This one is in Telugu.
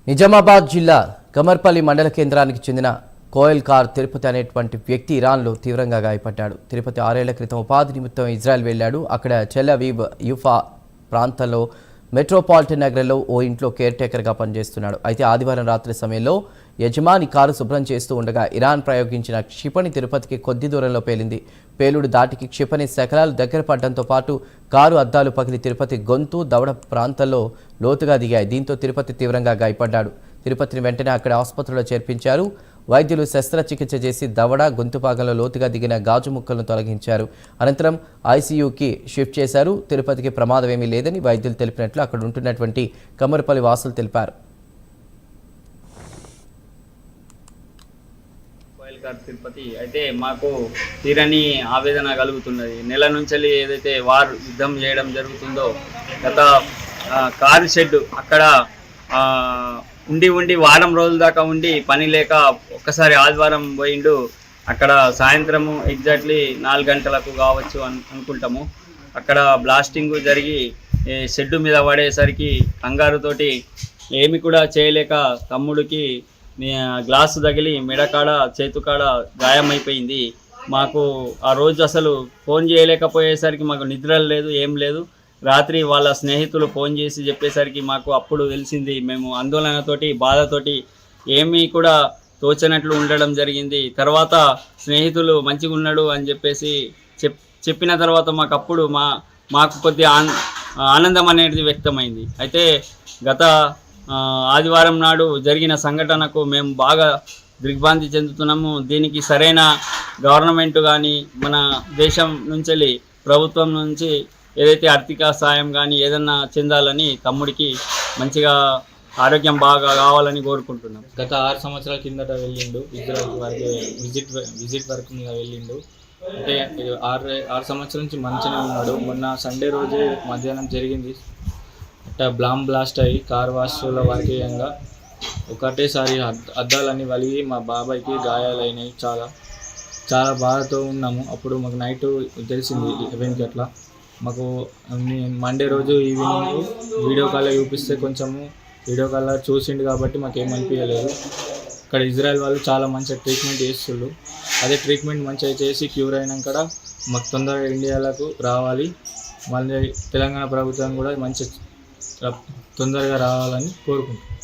నిజామాబాద్ జిల్లా కమర్పల్లి మండల కేంద్రానికి చెందిన కోయల్ కార్ తిరుపతి అనేటువంటి వ్యక్తి ఇరాన్లో తీవ్రంగా గాయపడ్డాడు. తిరుపతి 6 ఏళ్ల క్రితం ఉపాధి నిమిత్తం ఇజ్రాయెల్ వెళ్లాడు. అక్కడ టెల్ అవీవ్ యూఫా ప్రాంతంలో మెట్రోపాలిటన్ నగరంలో ఓ ఇంట్లో కేర్ టేకర్గా పనిచేస్తున్నాడు. అయితే ఆదివారం రాత్రి సమయంలో యజమాని కారు శుభ్రం చేస్తూ ఉండగా ఇరాన్ ప్రయోగించిన క్షిపణి తిరుపతికి కొద్ది దూరంలో పేలింది. పేలుడు దాటికి క్షిపణి శకలాలు దగ్గర పడడంతో పాటు కారు అద్దాలు పగిలి తిరుపతి గొంతు దవడ ప్రాంతాల్లో లోతుగా దిగాయి. దీంతో తిరుపతి తీవ్రంగా గాయపడ్డాడు. తిరుపతిని వెంటనే అక్కడ ఆసుపత్రిలో చేర్పించారు. వైద్యులు శస్త్రచికిత్స చేసి దవడ గొంతు భాగంలో లోతుగా దిగిన గాజు ముక్కలను తొలగించారు. అనంతరం ఐసీయూకి షిఫ్ట్ చేశారు. తిరుపతికి ప్రమాదం ఏమీ లేదని వైద్యులు తెలిపినట్లు అక్కడ ఉంటున్నటువంటి కమర్పల్లి వాసులు తెలిపారు. తిరుపతి అయితే మాకు తీరని ఆవేదన కలుగుతున్నది. నెల నుంచి ఏదైతే వార్ యుద్ధం చేయడం జరుగుతుందో గత కారు షెడ్ అక్కడ ఉండి వారం రోజుల దాకా ఉండి పని లేక ఒక్కసారి ఆదివారం పోయిండు. అక్కడ సాయంత్రము ఎగ్జాక్ట్లీ 4 గంటలకు కావచ్చు అనుకుంటాము. అక్కడ బ్లాస్టింగ్ జరిగి షెడ్ మీద పడేసరికి కంగారుతోటి ఏమి కూడా చేయలేక తమ్ముడికి గ్లాసు తగిలి మెడకాడ చేతుకాడ గాయమైపోయింది. మాకు ఆ రోజు అసలు ఫోన్ చేయలేకపోయేసరికి మాకు నిద్ర లేదు, ఏం లేదు. రాత్రి వాళ్ళ స్నేహితులు ఫోన్ చేసి చెప్పేసరికి మాకు అప్పుడు తెలిసింది. మేము ఆందోళనతోటి బాధతోటి ఏమీ కూడా తోచనట్లు ఉండడం జరిగింది. తర్వాత స్నేహితులు మంచిగా ఉన్నాడు అని చెప్పేసి చెప్పిన తర్వాత మాకు కొద్దిగా ఆనందం అనేది వ్యక్తమైంది. అయితే గత ఆదివారం నాడు జరిగిన సంఘటనకు మేము బాగా దిగ్భ్రాంతి చెందుతున్నాము. దీనికి సరైన గవర్నమెంట్ కానీ మన దేశం నుంచి ప్రభుత్వం నుంచి ఏదైతే ఆర్థిక సాయం కానీ ఏదన్నా చెందాలని తమ్ముడికి మంచిగా ఆరోగ్యం బాగా కావాలని కోరుకుంటున్నాం. గత 6 సంవత్సరాల కిందట వెళ్ళిండు ఇజ్రాయెల్ వారికి విజిట్ వర్క్ మీద వెళ్ళిండు. అంటే 6 సంవత్సరాల నుంచి మంచిగా ఉన్నాడు. మొన్న సండే రోజు మధ్యాహ్నం జరిగింది. బ్లాస్ట్ అయ్యి కార్ వాష్ల వారికేయంగా ఒకటేసారి అద్దాలన్నీ వలిగి మా బాబాయ్కి గాయాలైనాయి. చాలా బాధతో ఉన్నాము. అప్పుడు మాకు నైట్ తెలిసింది 11కి అట్లా. మాకు మండే రోజు ఈవినింగ్ వీడియో కాల్లో చూపిస్తే కొంచెము వీడియో కాల్లో చూసిండు కాబట్టి మాకు ఏమనిపించలేదు. ఇక్కడ ఇజ్రాయెల్ వాళ్ళు చాలా మంచిగా ట్రీట్మెంట్ చేస్తున్నారు. అదే ట్రీట్మెంట్ మంచిగా చేసి క్యూర్ అయినాక మాకు తొందరగా ఇండియాలకు రావాలి. మళ్ళీ తెలంగాణ ప్రభుత్వం కూడా మంచి తొందరగా రావాలని కోరుకుంటున్నాం.